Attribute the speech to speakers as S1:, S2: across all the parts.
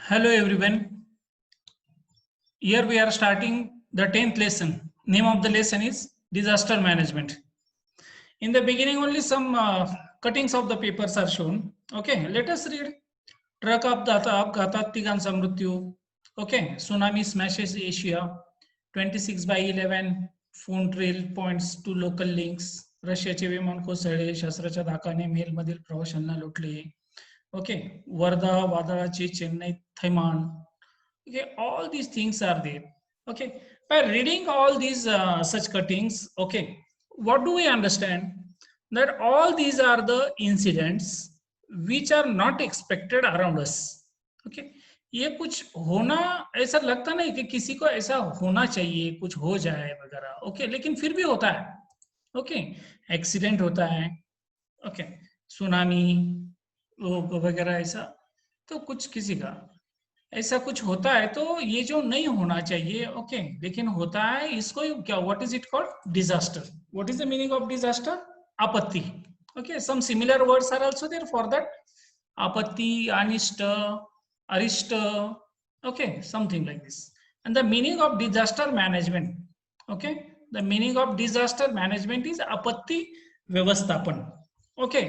S1: Hello everyone. Here we are starting the 10th lesson. Name of the lesson is disaster management. In the beginning only some cuttings of the papers are shown. Okay, let us read. Truck अपघातात तिघांचा मृत्यू. Okay, tsunami smashes Asia. 26/11 phone trail points to local links. रशियाचे विमान कोसळले. शस्त्राच्या धाकाने मेलमधील प्रवाशांना लुटले. Okay, Wardha वादळाचे चेन्नई थैमान. Okay, all these things are there. Okay, by reading all these such cuttings, okay, what do we understand? That all these are the incidents which are not expected around us. Okay, ये कुछ होना ऐसा लगता नहीं कि किसी को ऐसा होना चाहिए, कुछ हो जाए वगैरह. ओके, लेकिन फिर भी होता है. ओके, एक्सीडेंट होता है. ओके, सुनामी वगैरह ऐसा तो कुछ किसी का ऐसा कुछ होता है तो ये जो नहीं होना चाहिए. ओके, लेकिन होता है. इसको क्या, what is it called? Disaster. What is the meaning of disaster? आपत्ति. Okay, some similar words are also there for that. आपत्ति, अनिष्ट, अरिष्ट. Okay, something like this. And the meaning of disaster management, okay, the meaning of disaster management is आपत्ति व्यवस्थापन. Okay,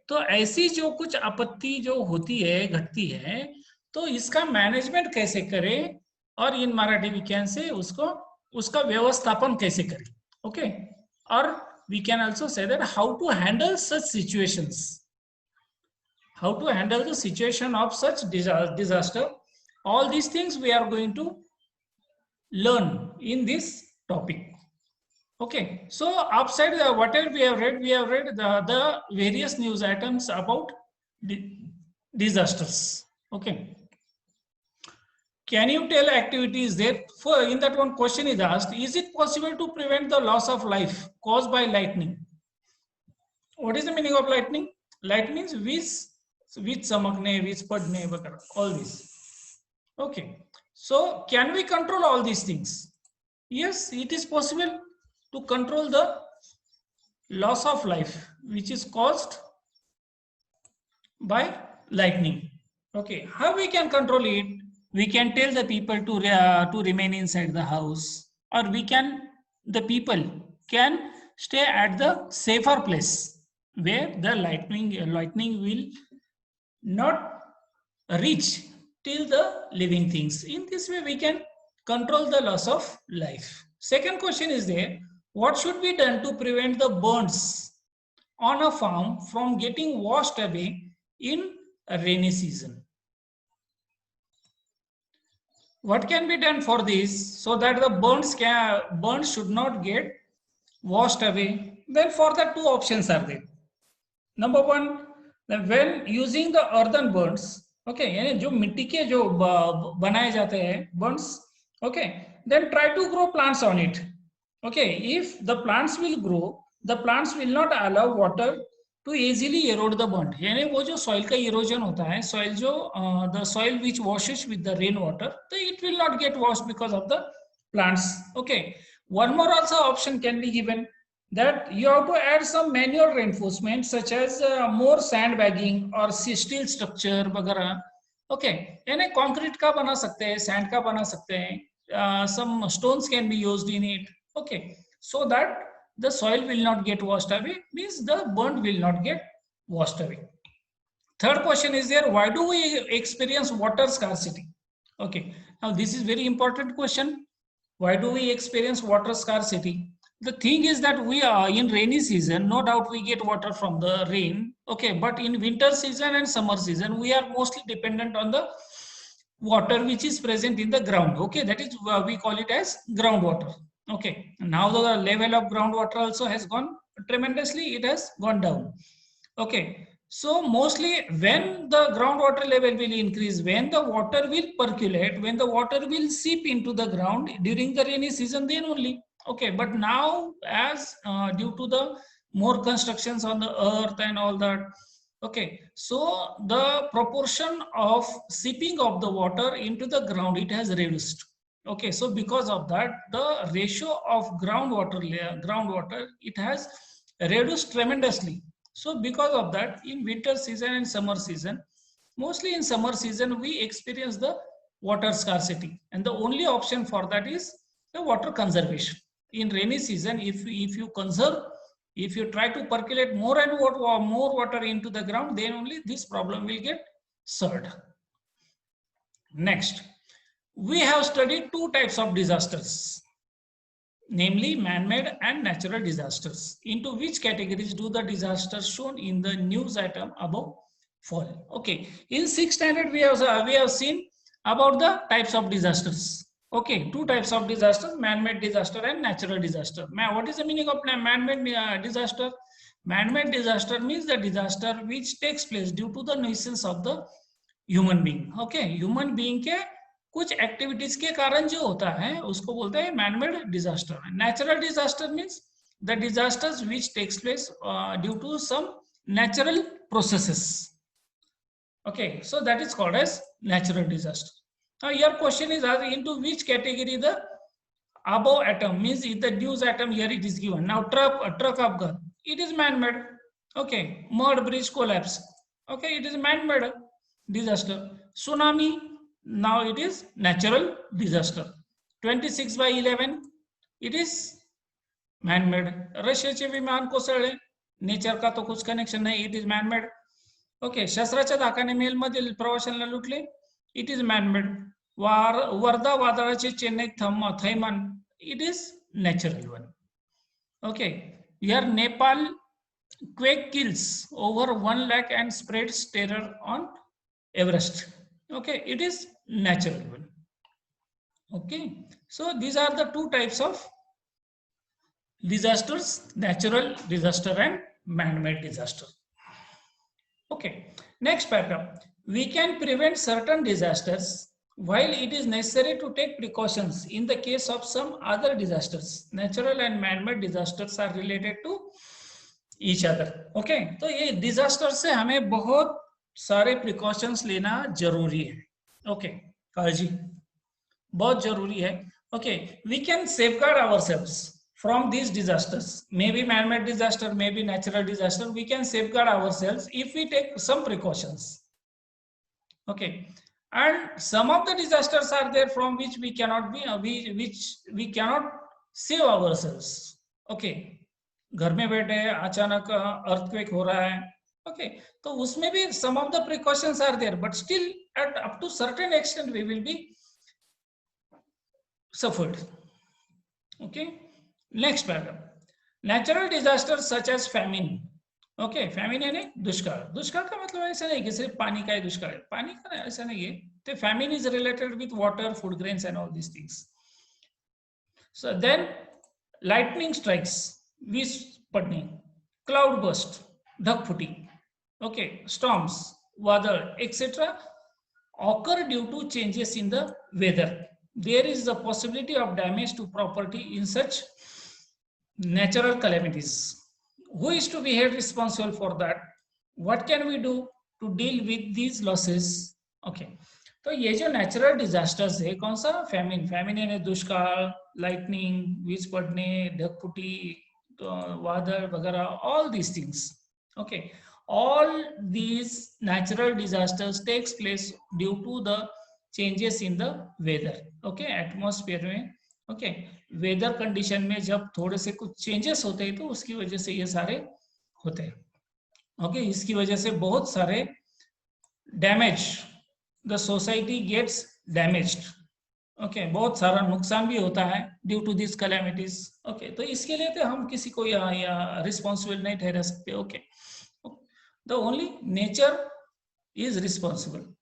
S1: तो ऐसी जो कुछ आपत्ति जो होती है, घटती है, तो इसका मैनेजमेंट कैसे करें, और इन मराठी वी कैन से उसको उसका व्यवस्थापन कैसे करें. ओके, और we can also say that how to handle such situations, how to handle the situation of such disaster. All these things we are going to learn in this topic. Okay, so upside whatever we have read the various news items about disasters. Okay, can you tell activities there? For in that one question is asked, is it possible to prevent the loss of life caused by lightning? What is the meaning of lightning? Light means वीज चमकने, वीज पडणे वगैरह, all this. Okay, so can we control all these things? Yes, it is possible to control the loss of life which is caused by lightning. Okay, how we can control it? We can tell the people to remain inside the house, or the people can stay at the safer place where the lightning will not reach till the living things. In this way we can control the loss of life. Second question is there, what should be done to prevent the burns on a farm from getting washed away in a rainy season? What can be done for this so that the burns should not get washed away? Then for that, two options are there. Number one, when using the earthen burns, okay, यानी जो मिट्टी के जो बनाए जाते हैं burns, okay, then try to grow plants on it. Okay, if the plants will grow, the plants will not allow water to easily erode the burnt. यानी वो जो soil का erosion होता है, soil जो the soil which washes with the rain water, so it will not get washed because of the plants. Okay, one more also option can be given, that you have to add some manual reinforcement such as more sandbagging or steel structure वगैरह. Okay, यानी concrete का बना सकते हैं, sand का बना सकते हैं, some stones can be used in it. Okay, so that the soil will not get washed away, means the burnt will not get washed away. Third question is there, why do we experience water scarcity? Okay, now this is very important question. Why do we experience water scarcity? The thing is that we are in rainy season, no doubt we get water from the rain. Okay, but in winter season and summer season we are mostly dependent on the water which is present in the ground. Okay, that is we call it as groundwater. Okay, now the level of groundwater also has gone tremendously, it has gone down. Okay, so mostly when the groundwater level will increase, when the water will percolate, when the water will seep into the ground during the rainy season, then only. Okay, but now as due to the more constructions on the earth and all that, okay, so the proportion of seeping of the water into the ground, it has reduced. Okay, so because of that, the ratio of groundwater it has reduced tremendously. So because of that, in winter season and summer season, mostly in summer season we experience the water scarcity, and the only option for that is the water conservation. In rainy season, if you conserve, if you try to percolate more and more water into the ground, then only this problem will get solved. Next, we have studied two types of disasters, namely man-made and natural disasters. Into which categories do the disasters shown in the news item above fall? Okay, in 6th standard we have seen about the types of disasters. Okay, two types of disasters, man-made disaster and natural disaster. What is the meaning of man-made disaster? Man-made disaster means the disaster which takes place due to the nuisance of the human being. Okay, human being के कुछ activities के कारण जो होता है उसको बोलते हैं man made disaster. Natural disaster means the disasters which takes place due to some natural processes. Okay, so that is called as natural disaster. Now your question is into which category the above atom means if the news atom here it is given. Now truck upgun, it is man-made. Okay, mud bridge collapse. Okay, it is man-made disaster. Tsunami, now it is natural disaster. 26/11, it is man-made. रशियाचे विमान कोसळले, nature का तो कुछ connection नाही, it is man-made. Okay, शस्त्राच्या धाकाने mail मधील प्रवाशांना लुटले, इट इज मॅनमेड. वर्धा वादळाचे चेन्नई थैमान, it is natural one. Okay, here Nepal quake kills over 1 lakh and spreads terror on Everest. Okay, it is natural one. Okay, so these are the two types of disasters, natural disaster and man-made disaster. Okay, next paragraph. We can prevent certain disasters while it is necessary to take precautions in the case of some other disasters. Natural and man-made disasters are related to each other. Okay, तो ये disaster से हमें बहुत सारे precautions लेना जरूरी है. Okay, काळजी बहुत जरूरी है. Okay, we can safeguard ourselves from these disasters, maybe man-made disaster, maybe natural disaster. We can safeguard ourselves if we take some precautions. Okay, and some of the disasters are there from which we cannot we cannot save ourselves. Okay, घर में बैठे अचानक earthquake हो रहा है. Okay, तो उसमें भी some of the precautions are there, but still at up to certain extent we will be suffered. Okay. Next paragraph. Natural disasters such as famine. Okay, famine यानी दुष्काळ. दुष्काळ का मतलब ऐसा नहीं कि सिर्फ पानी का ही दुष्काळ है. पानी का ऐसा नहीं है. The famine is related with water, food grains and all these things. So then lightning strikes, वीज पडणे, cloud burst, ढगफुटी. Okay, storms, वादळ, etc. occur due to changes in the weather. There is the possibility of damage to property in such natural calamities. Who is to be held responsible for that? What can we do to deal with these losses? Okay, तो ये जो natural disasters है कौन सा? famine. famine यानी दुष्काळ, lightning, वीज पडणे, ढगफुटी, वादळ वगैरह, all these things. Okay, all these natural disasters takes place due to the changes in the weather. Okay, atmosphere में. ओके, वेदर कंडीशन में जब थोड़े से कुछ चेंजेस होते हैं तो उसकी वजह से ये सारे होते हैं. ओके, इसकी वजह से बहुत सारे damage, the society gets damaged. Okay, बहुत सारा नुकसान भी होता है due to this calamities. Okay, तो इसके लिए तो हम किसी को या रिस्पॉन्सिबल नहीं ठहरा सकते. Okay, the only nature is responsible.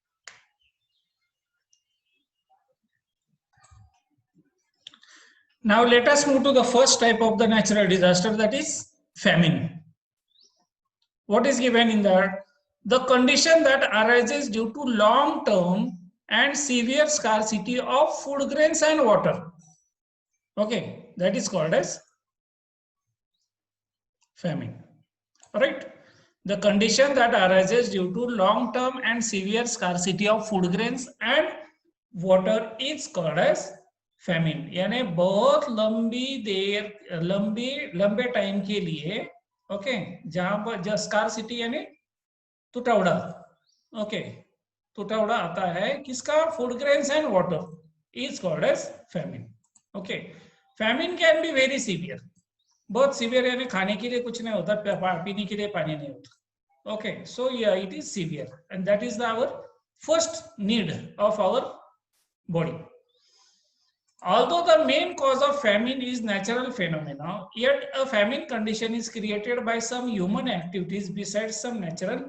S1: Now let us move to the first type of the natural disaster, that is famine. What is given in that? The condition that arises due to long-term and severe scarcity of food grains and water. Okay, that is called as famine. Right? The condition that arises due to long-term and severe scarcity of food grains and water is called as famine. यानी बहुत लंबे time के लिए, okay, जहां पर scarcity यानी टुटावड़ा, okay, तुटवड़ा आता है किसका, food grains and water, is called as famine. Okay, famine can be very severe, बहुत सीवियर, यानी खाने के लिए कुछ नहीं होता, पीने के लिए पानी नहीं होता. Okay, so yeah, it is severe, and that is our first need of our body. Although the main cause of famine is natural phenomena, yet a famine condition is created by some human activities besides some natural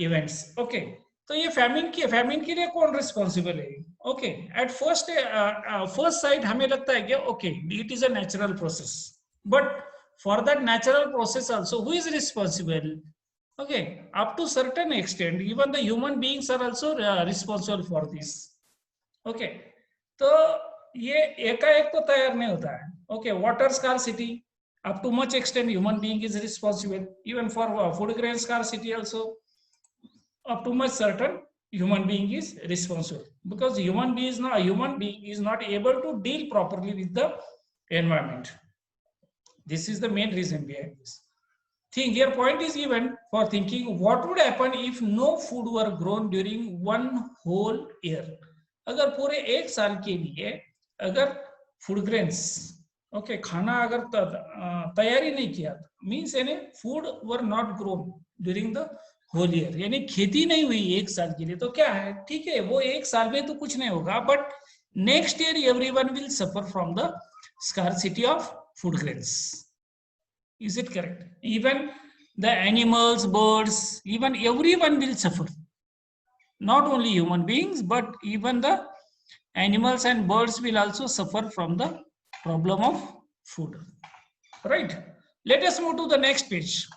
S1: events. Okay, तो ये famine के लिए कौन responsible है? Okay, at first sight हमें लगता है कि okay, it is a natural process, but for that natural process also, who is responsible? Okay, up to certain extent, even the human beings are also responsible for this. Okay, तो ये एकाएक तो तैयार नहीं होता है. Okay, water scarcity, up to much extent human being is responsible. Even for food grain scarcity also, up to much certain human being is responsible, because human being is not able to deal properly with the environment. This is the main reason behind this. Think your point is given for thinking what would happen if no food were grown during one whole year. अगर पूरे एक साल के लिए अगर food grains, okay, खाना अगर तैयारी नहीं किया, मीन्स यानी food were not grown during the whole year, यानी खेती नहीं हुई एक साल के लिए, तो क्या है, ठीक है, वो एक साल में तो कुछ नहीं होगा, but next year everyone will suffer from the scarcity of food grains. Is it correct? Even the animals, birds, even everyone will suffer. Not only human beings, but even the animals and birds will also suffer from the problem of food. Right? Let us move to the next page.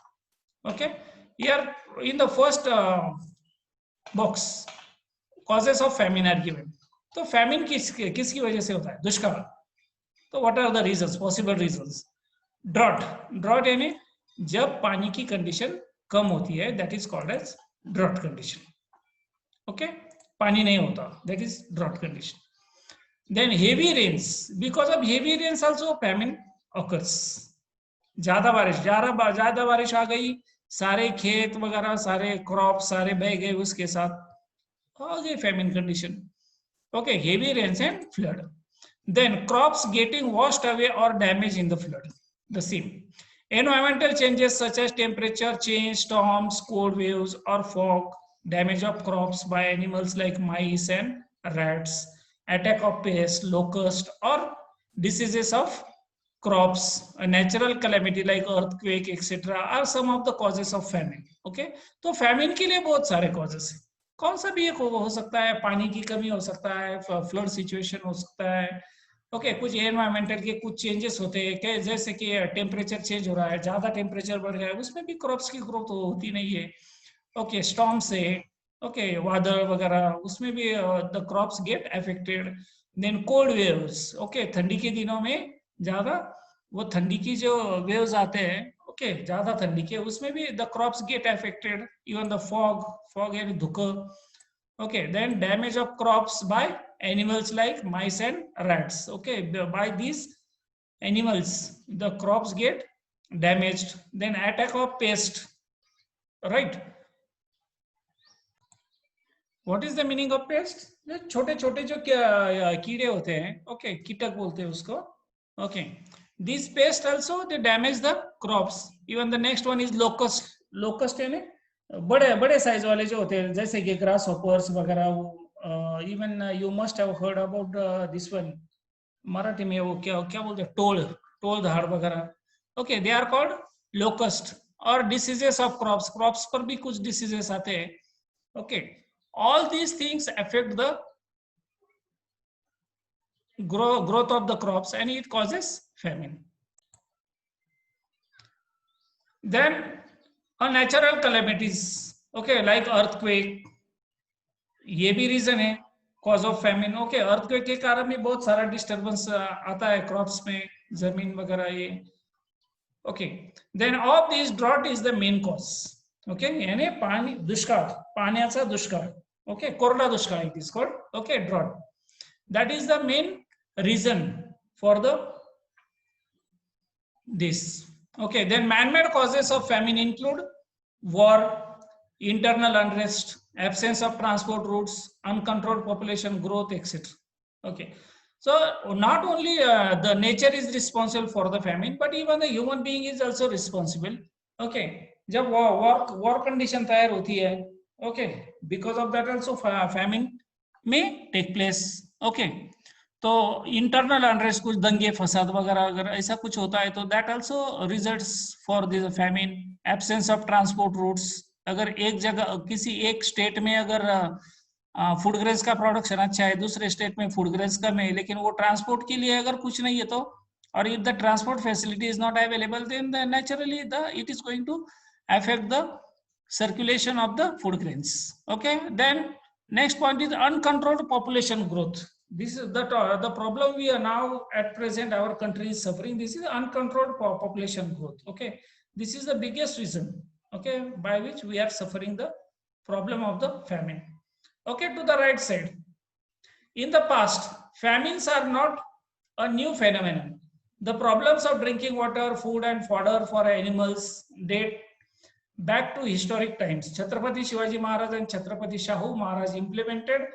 S1: Okay. Here in the first box, causes of famine are given. तो famine किसकी वजह से होता है? दुष्काल. तो what are the reasons? Possible reasons. Drought यानी जब पानी की कंडीशन कम होती है, that is called as drought condition. Okay, पानी नहीं होता, that is drought condition. Then heavy rains, because of heavy rains also famine occurs. ज्यादा बारिश आ गई, सारे खेत वगैरह, सारे क्रॉप सारे बह गए, उसके साथ आ गई famine condition. Okay, heavy rains and flood. Then crops getting washed away और damage in the flood. The same environmental changes such as temperature change, storms, cold waves or fog, damage of crops by animals like mice and rats, attack of pests, locust or diseases of crops, a natural calamity like earthquake etc. are some of the causes of famine. Okay, तो famine के लिए बहुत सारे causes हैं. कौन सा भी एक हो सकता है, पानी की कमी हो सकता है, फ्लड सिचुएशन हो सकता है. ओके, कुछ एनवायरमेंटल के कुछ चेंजेस होते हैं, क्या जैसे कि टेम्परेचर चेंज हो रहा है, ज्यादा टेम्परेचर बढ़ गया है, उसमें भी क्रॉप्स की ग्रोथ होती नहीं है. ओके, स्टॉर्म से, ओके, वादळ वगैरह, उसमें भी the crops get affected. Then cold waves, okay, ठंडी के दिनों में ज्यादा वो ठंडी की जो वेव्स आते हैं, ओके, ज्यादा ठंडी के, उसमें भी the crops get affected. Even the fog यानी धुकर. Okay, then damage of crops by animals like mice and rats. Okay, by these animals the crops get damaged. Then attack of pest. Right, what is the meaning of pest? छोटे छोटे जो कीड़े होते हैं, okay, कीटक बोलते हैं उसको. Okay, these pests also they damage the crops. Even the next one is locust. locust यानी बड़े बड़े साइज वाले जो होते हैं, जैसे कि ग्रास हॉपर्स वगैरह. Even you must have heard about this one, Marathi में वो क्या क्या बोलते हैं, टोल धाड़ वगैरह. Okay, they are called locust. और डिसीजेस ऑफ क्रॉप्स पर भी कुछ डिसीजेस आते हैं. Okay, all these things affect the growth of the crops and it causes famine. Then natural calamities, okay, like earthquake, ये भी रीजन है cause of famine. Okay, earthquake के कारण भी बहुत सारा डिस्टर्बेंस आता है क्रॉप्स में, जमीन वगैरह ये. Okay, then of this drought is the main cause. Okay, यानी पाणी दुष्काळ, पाण्याचा दुष्काळ. ओके, कोरडा दुष्काळ it is called. Okay, drought, that is the main reason for the this. Okay, then man-made causes of famine include war, internal unrest, absence of transport routes, uncontrolled population growth, etc. Okay, so not only the nature is responsible for the famine, but even the human being is also responsible. Okay, जब war condition तैयार होती है, okay, because of that also famine may take place. Okay, तो internal unrest, कुछ दंगे फसाद वगैरह अगर ऐसा कुछ होता है तो that also results for this famine. Absence of transport routes, अगर एक जगह किसी एक स्टेट में अगर फूड ग्रेन्स का प्रोडक्शन अच्छा है, दूसरे स्टेट में फूड ग्रेन्स कम है, लेकिन वो ट्रांसपोर्ट के लिए अगर कुछ नहीं है तो, और if the transport facility is not available, then naturally it is going to affect the circulation of the food grains. Okay, then next point is uncontrolled population growth. This is the problem we are now at present our country is suffering. This is uncontrolled population growth. Okay, this is the biggest reason, okay, by which we are suffering the problem of the famine. Okay, to the right side, in the past famines are not a new phenomenon. The problems of drinking water, food and fodder for animals date back to historic times. Chhatrapati Shivaji Maharaj and Chhatrapati Shahu Maharaj implemented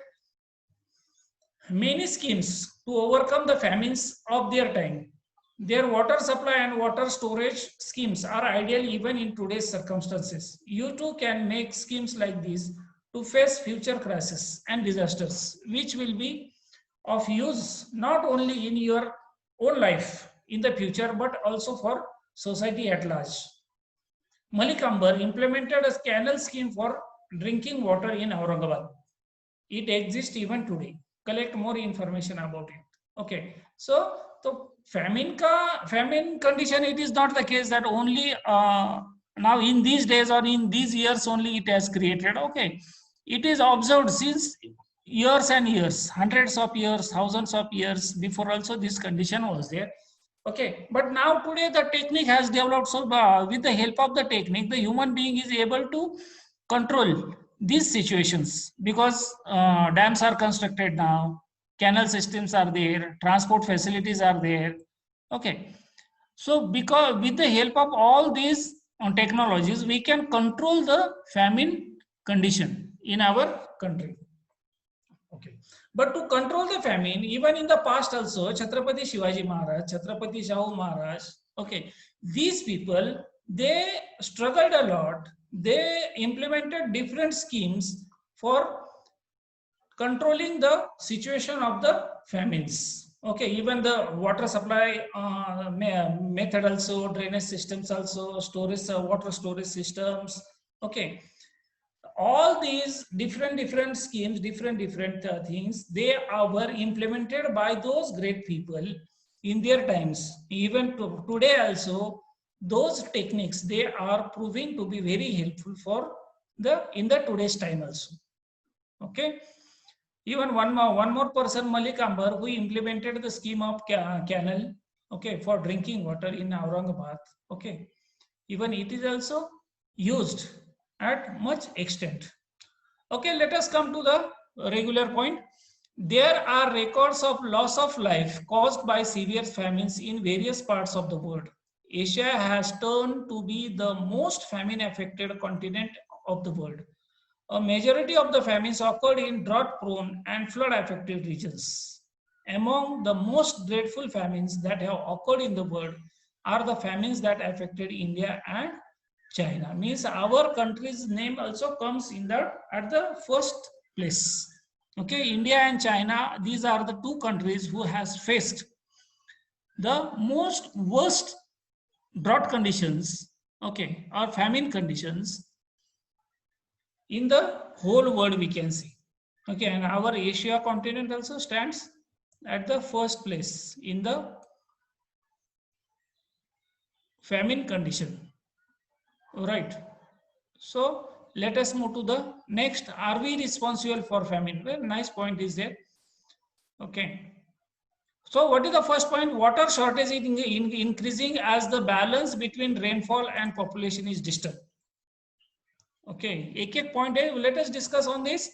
S1: many schemes to overcome the famines of their time. Their water supply and water storage schemes are ideal even in today's circumstances. You too can make schemes like these to face future crises and disasters, which will be of use not only in your own life in the future, but also for society at large. Malik Ambar implemented a canal scheme for drinking water in Aurangabad. It exists even today. Collect more information about it. Okay, so famine condition, it is not the case that only now in these days or in these years only it has created. Okay, it is observed since years and years, hundreds of years, thousands of years before also this condition was there. Okay, but now today the technique has developed, so with the help of the technique the human being is able to control these situations, because dams are constructed now, canal systems are there, transport facilities are there. Okay, so because with the help of all these technologies we can control the famine condition in our country. Okay, but to control the famine, even in the past also, Chhatrapati Shivaji Maharaj, Chhatrapati Shahu Maharaj, okay, these people, they struggled a lot. They implemented different schemes for controlling the situation of the famines. Okay, even the water supply method also, drainage systems also, storage, water storage systems. Okay, all these different schemes, different things, they were implemented by those great people in their times. Even today also, those techniques, they are proving to be very helpful for in the today's time also. Okay, even one more person, Malik Ambar, who implemented the scheme of canal, okay, for drinking water in Aurangabad. Okay, even it is also used at much extent. Okay, let us come to the regular point. There are records of loss of life caused by severe famines in various parts of the world. Asia has turned to be the most famine affected continent of the world. A majority of the famines occurred in drought prone and flood affected regions. Among the most dreadful famines that have occurred in the world are the famines that affected India and China. Means our country's name also comes in at the first place. Okay, India and China, these are the two countries who has faced the most worst drought conditions, okay, or famine conditions in the whole world, we can see. Okay, and our Asia continent also stands at the first place in the famine condition. All right, so let us move to the next. Are we responsible for famine? Well, nice point is there. Okay, so what is the first point? Water shortage is increasing as the balance between rainfall and population is disturbed. Okay, एक point है. Let us discuss on this.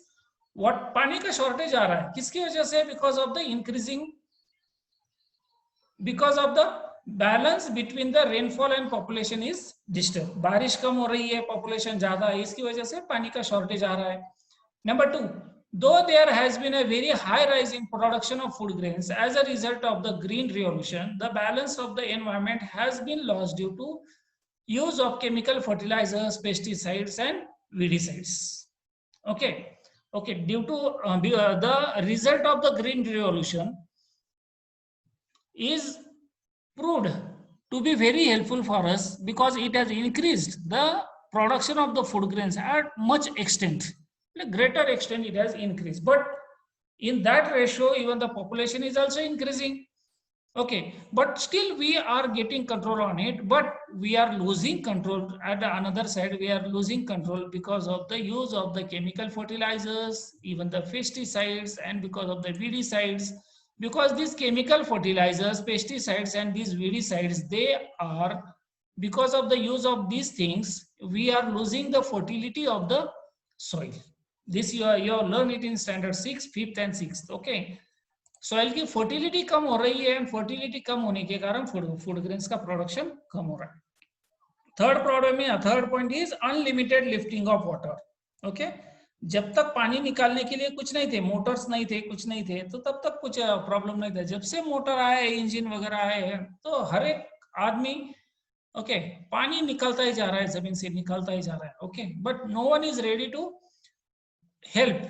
S1: What पानी का shortage आ रहा है किसकी वजह से? Because of the increasing, because of the balance between the rainfall and population is disturb. बारिश कम हो रही है, पॉपुलेशन ज्यादा है, इसकी वजह से पानी का शॉर्टेज आ रहा है. Number two, though there has been a very high rise in production of food grains as a result of the green revolution, the balance of the environment has been lost due to use of chemical fertilizers, pesticides, and weedicides. Okay, okay. Due to the result of the green revolution is proved to be very helpful for us because it has increased the production of the food grains at much extent. A greater extent it has increased, but in that ratio even the population is also increasing. Okay, but still we are getting control on it, but we are losing control. At the another side, we are losing control because of the use of the chemical fertilizers, even the pesticides, and because of the weedicides. Because these chemical fertilizers, pesticides, and these weedicides, they are, because of the use of these things, we are losing the fertility of the soil. This you learn it in standard 6, 5th and 6th. Okay. Soil की fertility कम हो रही है and fertility कम होने के कारण food grains का production कम हो रहा है. थर्ड प्रॉब्लम है, third point is unlimited lifting of water. Okay, जब तक पानी निकालने के लिए कुछ नहीं थे, मोटर्स नहीं थे, कुछ नहीं थे, तो तब तक कुछ प्रॉब्लम नहीं था. जब से मोटर आए, इंजन वगैरह आए हैं, तो हर एक आदमी ओके पानी निकलता ही जा रहा है, जमीन से निकलता ही जा रहा है. Okay, but no one is ready to help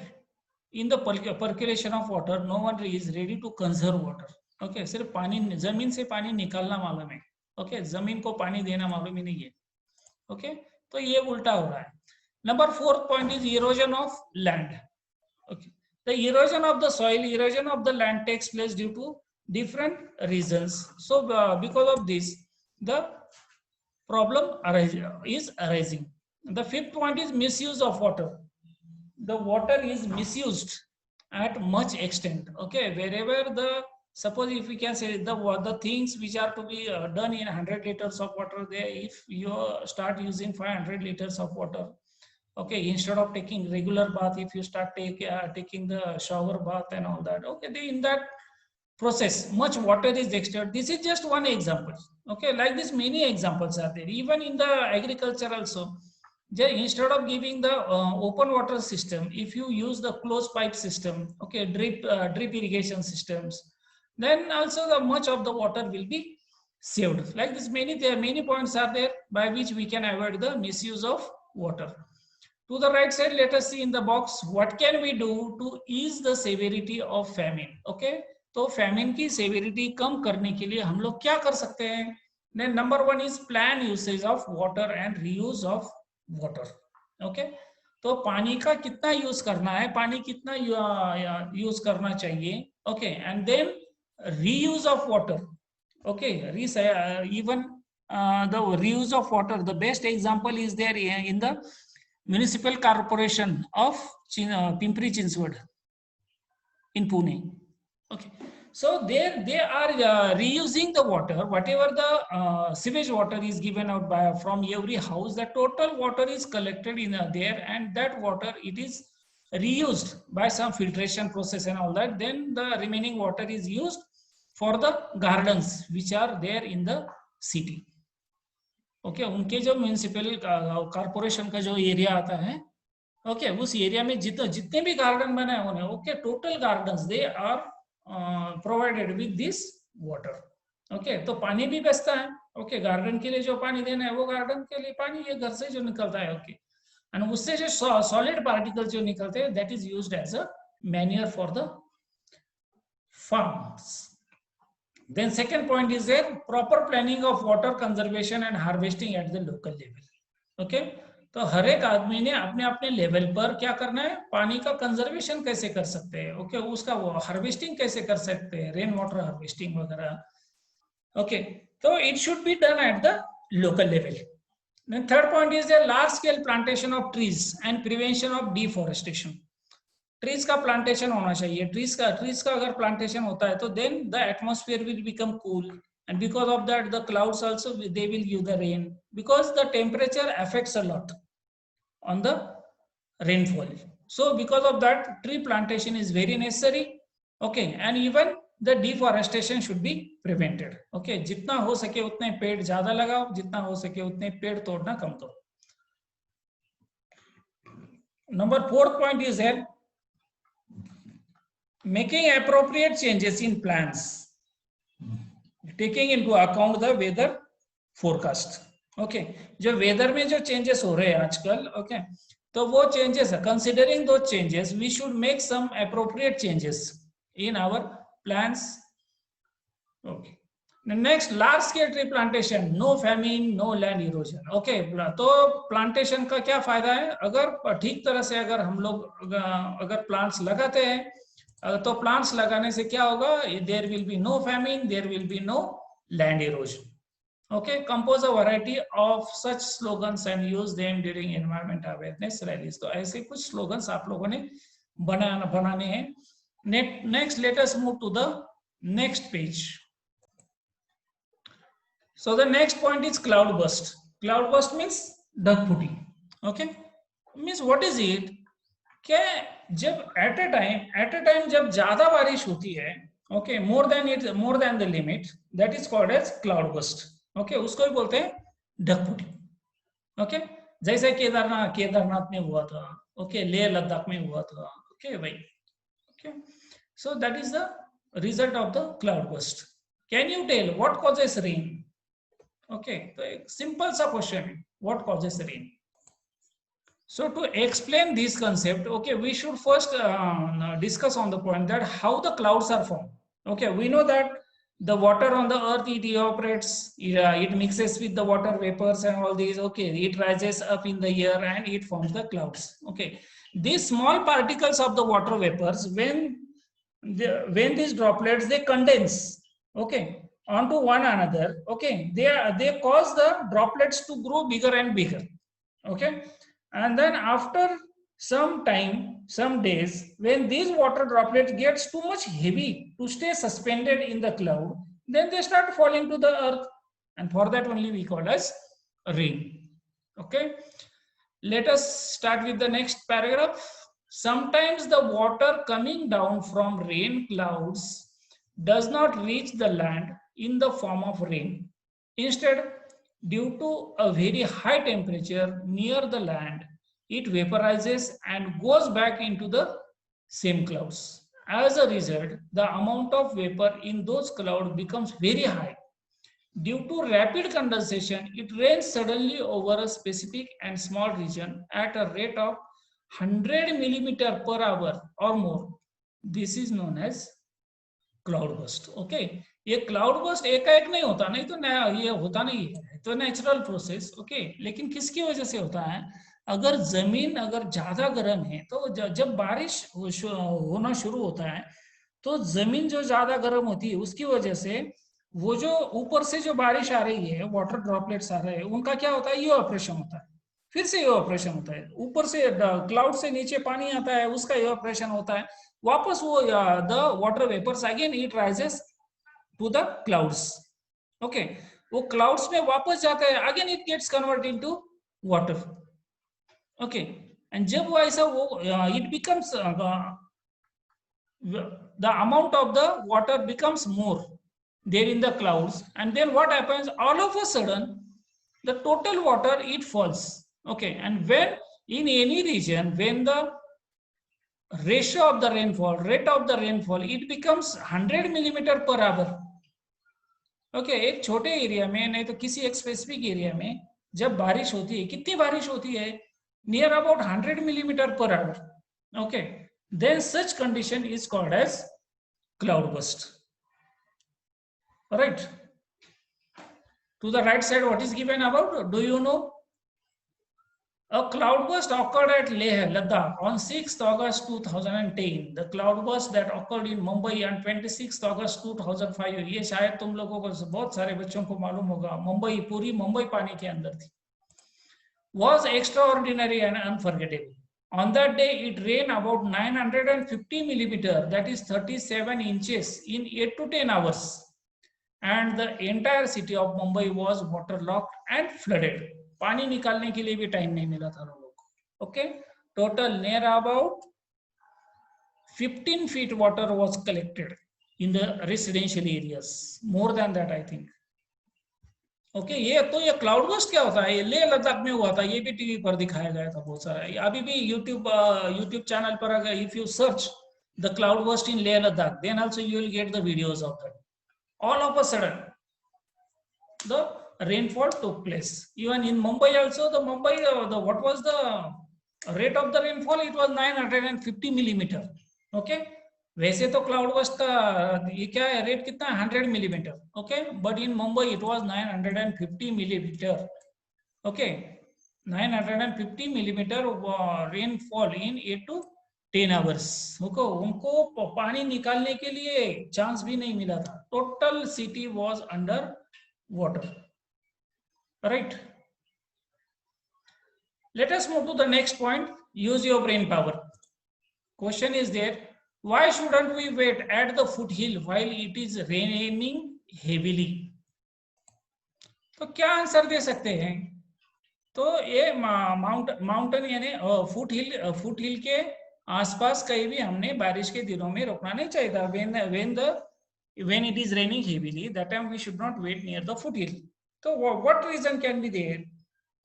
S1: in the percolation of water. No one is ready to conserve water. Okay, सिर्फ पानी, जमीन से पानी निकालना मालूम है. Okay, जमीन को पानी देना मालूम ही नहीं है. Okay, तो ये उल्टा हो रहा है. Number 4th point is erosion of land. Okay, the erosion of the soil, erosion of the land takes place due to different reasons. So because of this, the problem is arising. The 5th point is misuse of water. The water is misused at much extent. Okay, wherever the, suppose if we can say the things which are to be done in 100 liters of water, there if you start using 500 liters of water, okay, instead of taking regular bath, if you start taking the shower bath and all that, okay, in that process much water is extracted. This is just one example. Okay, like this many examples are there. Even in the agriculture also, instead of giving the open water system, if you use the closed pipe system, okay, drip irrigation systems, then also the much of the water will be saved. Like this many points are there by which we can avoid the misuse of water. To the right side, let us see in the box, what can we do to ease the severity of famine. Okay, तो famine की severity कम करने के लिए हम लोग क्या कर सकते हैं. Then number 1 is plan usage of water and reuse of water. Okay, तो पानी का कितना यूज करना है, पानी कितना यूज करना चाहिए. Okay, and then reuse of water. Okay, even the reuse of water, the best example is there in the municipal corporation of Pimpri Chinchwad in Pune. Okay, so there they are reusing the water, whatever the sewage water is given out by from every house, the total water is collected in there, and that water it is reused by some filtration process and all that. Then the remaining water is used for the gardens which are there in the city. Okay, उनके जो municipal corporation का जो area आता है, okay, उस area में जितने भी गार्डन बने होंगे, okay, total gardens they are provided with this water. Okay, तो पानी भी बचता है. ओके, गार्डन के लिए जो पानी देना है वो गार्डन के लिए पानी, ये घर से जो निकलता है. ओके, एंड उससे जो सॉलिड पार्टिकल्स जो निकलते हैं, that is used as a manure for the farms. Then second point is there proper planning of water conservation and harvesting at the local level. Okay, तो हर एक आदमी ने अपने अपने लेवल पर क्या करना है, पानी का कंजर्वेशन कैसे कर सकते हैं. ओके, उसका हार्वेस्टिंग कैसे कर सकते हैं, रेन वाटर हार्वेस्टिंग वगैरह. ओके, तो it should be done at the local level. Then third point is the large scale plantation of trees and prevention of deforestation. Trees का प्लांटेशन होना चाहिए. ट्रीज का अगर प्लांटेशन होता है तो then the atmosphere will become cool, and because of that the clouds also they will give the rain, because the temperature affects a lot on the rainfall. So because of that, tree plantation is very necessary. Okay, and even the deforestation should be prevented. Okay, जितना हो सके उतने पेड़ ज्यादा लगाओ, जितना हो सके उतने पेड़ तोड़ना कम करो. Number fourth point is that making appropriate changes in plans, taking into account the weather forecast. Okay जो वेदर में जो चेंजेस हो रहे हैं आजकल, ओके तो वो changes considering though changes we should make some appropriate changes in our plans. Okay next, large scale tree plantation, no famine, no land erosion. Okay तो प्लांटेशन का क्या फायदा है? अगर ठीक तरह से अगर हम लोग अगर प्लांट्स लगाते हैं तो प्लांट्स लगाने से क्या होगा? There will be no famine, there will be no land erosion. Okay, compose a variety of such slogans and use them during environment awareness rallies. तो ऐसे कुछ slogans आप लोगों ने बनाने हैं. Next, let us move to the next page. So the next point is cloud burst. Cloud burst means ढगफुटी. Okay, means what is it? क्या जब at a time जब ज्यादा बारिश होती है, okay, more than the limit, that is called as cloud burst. Okay उसको भी बोलते हैं ढगफुटी. ओके जैसे केदारनाथ में हुआ था, ओके लेह लद्दाख में हुआ था. ओके भाई, okay so that is the result of the cloud burst. Can you tell what causes rain? Okay तो एक सिंपल सा क्वेश्चन है, what causes rain? So to explain this concept, okay, we should first discuss on the point that how the clouds are formed. Okay, we know that the water on the earth, it evaporates, it mixes with the water vapors and all these. Okay, it rises up in the air and it forms the clouds. Okay, these small particles of the water vapors, when these droplets they condense, okay, onto one another, okay, they cause the droplets to grow bigger and bigger. Okay, and then after some time, some days, when these water droplets gets too much heavy to stay suspended in the cloud, then they start falling to the earth, and for that only we call as rain. Okay, let us start with the next paragraph. Sometimes the water coming down from rain clouds does not reach the land in the form of rain. Instead, due to a very high temperature near the land, it vaporizes and goes back into the same clouds. As a result, the amount of vapor in those clouds becomes very high. Due to rapid condensation, it rains suddenly over a specific and small region at a rate of 100 millimeter per hour or more. This is known as cloud burst. Okay ये cloud burst एकाएक नहीं होता, नहीं तो नया ये होता नहीं है, तो नेचुरल प्रोसेस. ओके लेकिन किसकी वजह से होता है? अगर जमीन अगर ज्यादा गर्म है तो जब बारिश होना शुरू होता है तो जमीन जो ज्यादा गर्म होती है उसकी वजह से वो जो ऊपर से जो बारिश आ रही है, वाटर ड्रॉपलेट्स आ रहे हैं, उनका क्या होता है? ये ऑपरेशन होता है. फिर से ये ऑपरेशन होता है. ऊपर से क्लाउड से नीचे पानी आता है, उसका ये ऑपरेशन होता है. वापस वो the water vapours again it rises to the clouds. Okay वो क्लाउड्स में वापस जाता है, again it gets convert into water. Okay and जब वो ऐसा वो it becomes the amount of the water becomes more there in the clouds, and then what happens? All of a sudden the total water it falls. Okay, and when in any region, when the ratio of the rainfall, rate of the rainfall, it becomes 100 millimeter per hour. Okay एक छोटे area में, नहीं तो किसी एक specific area में जब बारिश होती है, कितनी बारिश होती है? Near about 100 millimeter per hour. Okay then such condition is called as cloud burst. All right, to the right side what is given about? Do you know? A cloud burst occurred at Leh Ladakh on 6th August 2010. The cloud burst that occurred in Mumbai on 26th August 2005. ये शायद तुम लोगों को बहुत सारे बच्चों को मालूम होगा. मुंबई, पूरी मुंबई पानी के अंदर थी. Was extraordinary and unforgettable. On that day, it rained about 950 millimeter, that is 37 inches, in 8 to 10 hours. And the entire city of Mumbai was waterlogged and flooded. पानी निकालने के लिए भी टाइम नहीं मिला था लोगों को. Okay total near about 15 feet water was collected in the residential areas. More than that, I think. Okay ये क्लाउड बर्स्ट क्या होता है, ये लेह लद्दाख में हुआ था, ये भी टीवी पर दिखाया गया था बहुत सारा। अभी भी यूट्यूब चैनल पर अगर if you search the cloud burst in Leh Ladakh, then also you will get the videos of that. All of a sudden the rainfall took place. Even in Mumbai also, the Mumbai the what was the rate of the rainfall? It was 950 millimeter. Okay, वैसे तो cloud burst का ये क्या है rate कितना है 100 millimetre. Okay, but in Mumbai it was 950 millimetre. Okay, 950 millimeter rainfall in 8 to 10 hours. उनको पानी निकालने के लिए चांस भी नहीं मिला था. Total city was under water. Right, let us move to the next point. Use your brain power. Question is there, why shouldn't we wait at the foothill while it is raining heavily? तो क्या answer दे सकते हैं? तो ये mountain यानी foot हिल के आसपास कहीं भी हमने बारिश के दिनों में रुकना नहीं चाहिए था. when it is raining heavily, that time we should not wait near the foothill. तो what reason can be there?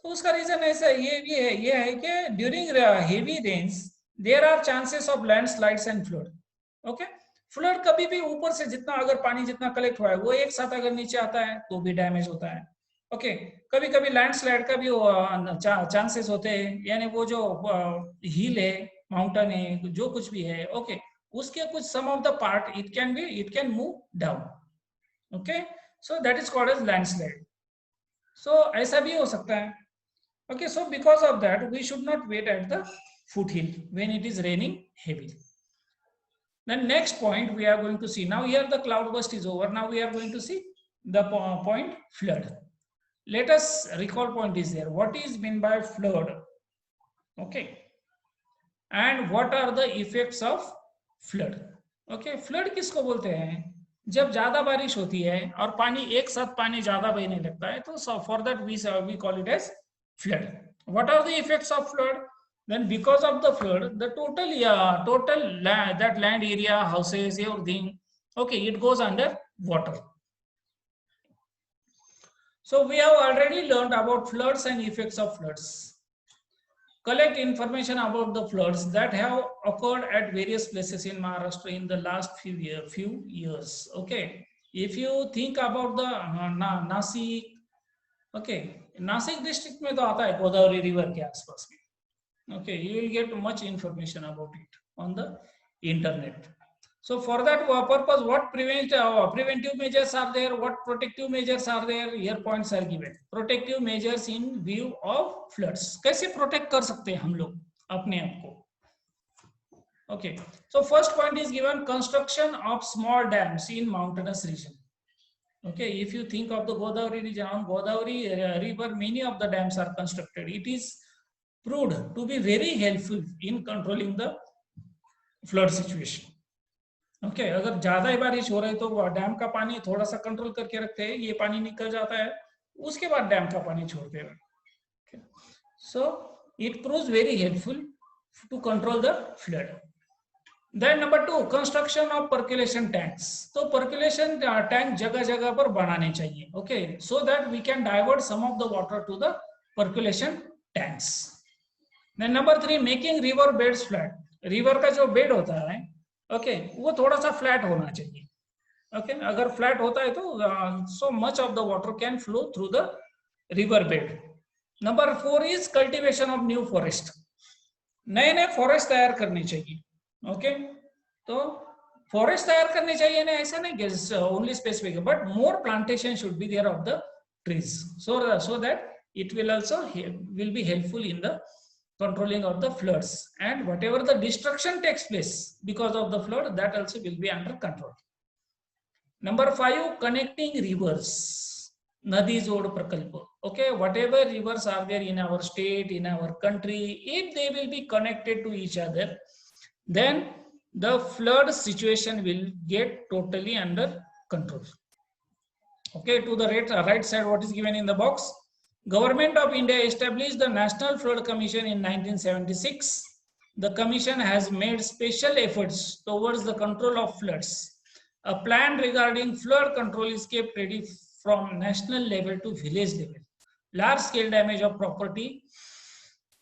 S1: तो उसका रीजन ऐसा ये है कि during heavy rains there are chances of landslides and flood. Okay, flood कभी भी ऊपर से जितना अगर पानी जितना कलेक्ट हुआ है वो एक साथ अगर नीचे आता है तो भी डैमेज होता है. ओके, कभी कभी लैंडस्लाइड का भी चांसेस होते हैं, यानी वो जो हिल है, माउंटेन है, जो कुछ भी है, ओके, उसके कुछ some of the part it can move down. Okay, so that is called as landslide. So ऐसा भी हो सकता है. Okay, so because of that, we should not wait at the foothill when it is raining heavily. Then next point we are going to see. Now here the cloud burst is over. Now we are going to see the point flood. Let us recall point is there. What is meant by flood? Okay, and what are the effects of flood? Okay, flood किसको बोलते हैं? जब ज्यादा बारिश होती है और पानी एक साथ पानी ज्यादा बहने लगता है, तो for that we call it as flood. What are the effects of flood? Then because of the flood, the total that land area, houses, everything, okay, it goes under water. So we have already learned about floods and effects of floods. Collect information about the floods that have occurred at various places in Maharashtra in the last few years. Okay, if you think about the Nasik, okay, Nashik district में तो आता है Godavari river के आसपास में. Okay, you will get much information about it on the internet. So for that purpose what preventive measures are there, what protective measures are there, here points are given. Protective measures in view of floods, कैसे protect कर सकते हैं हम लोग अपने आप को. Okay, so first point is given, construction of small dams in mountainous region. Okay, if you think of the Godavari region, on Godavari river, many of the dams are constructed. It is proved to be very helpful in controlling the flood situation. Okay, अगर ज्यादा ही बारिश हो रही तो dam का पानी थोड़ा सा कंट्रोल करके रखते हैं, ये पानी निकल जाता है, उसके बाद डैम का पानी छोड़ते हैं. Okay. So it proves very helpful to control the flood. Then number 2, construction of percolation tanks. तो percolation tank जगह जगह पर बनाने चाहिए. Okay, so that we can divert some of the water to the percolation tanks. Then number 3, making river beds flat. river का जो bed होता है, okay, वो थोड़ा सा flat होना चाहिए. Okay, अगर flat होता है तो so much of the water can flow through the river bed. Number 4 is cultivation of new forest. नए नए फॉरेस्ट तैयार करने चाहिए. ओके, तो फॉरेस्ट तैयार करने चाहिए ना, ऐसा नहीं कि only specific, but more plantation should be there of the trees, so that it will also will be helpful in the controlling of the floods, and whatever the destruction takes place because of the flood, that also will be under control. Number 5, connecting rivers, Nadi Jod Prakalpa. Okay, whatever rivers are there in our state, in our country, if they will be connected to each other, then the flood situation will get totally under control. Okay, to the right side, what is given in the box? Government of India established the National Flood Commission in 1976. The commission has made special efforts towards the control of floods. A plan regarding flood control is kept ready from national level to village level. Large scale damage of property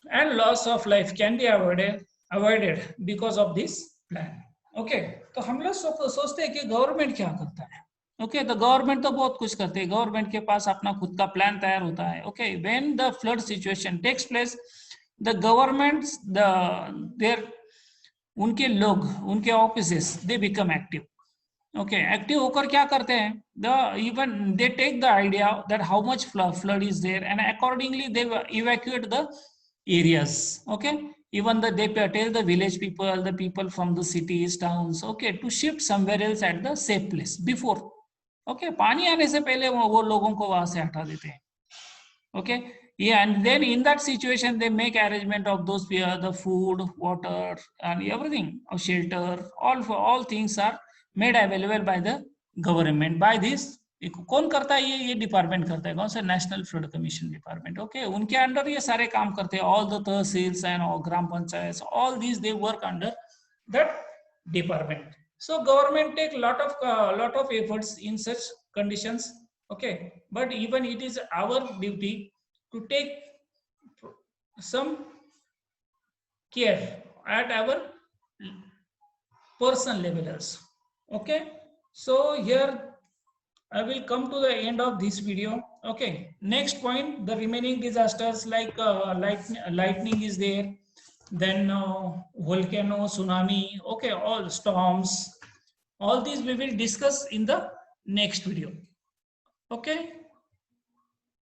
S1: and loss of life can be avoided because of this plan. Okay, तो हम लोग सोचते हैं कि government क्या करता है. Okay, the government तो बहुत कुछ करते हैं. गवर्नमेंट के पास अपना खुद का प्लान तैयार होता है. Okay, when the flood situation takes place, the governments, their उनके लोग, उनके offices, they become active. Okay, active होकर क्या करते हैं, even they take the idea that how much flood is there and accordingly they evacuate the areas. Okay, even they tell the village people, the people from the cities, towns, okay, to shift somewhere else at the safe place before. Okay, पानी आने से पहले वो लोगों को वहां से हटा देते हैं. Okay, yeah, and then in that situation they make arrangement of those the food, water and everything, or shelter, all things are made available by the government. By this, कौन करता है, ये डिपार्टमेंट करता है. कौन सा? National flood commission department. Okay, उनके under ये सारे काम करते हैं. All the tehsils and gram panchayat, all these they work under that department. So government take lot of efforts in such conditions. Okay, but even it is our duty to take some care at our personal level also. Okay, so here I will come to the end of this video. Okay, next point, the remaining disasters like lightning is there, then volcano, tsunami, okay, all storms, all these we will discuss in the next video. Okay.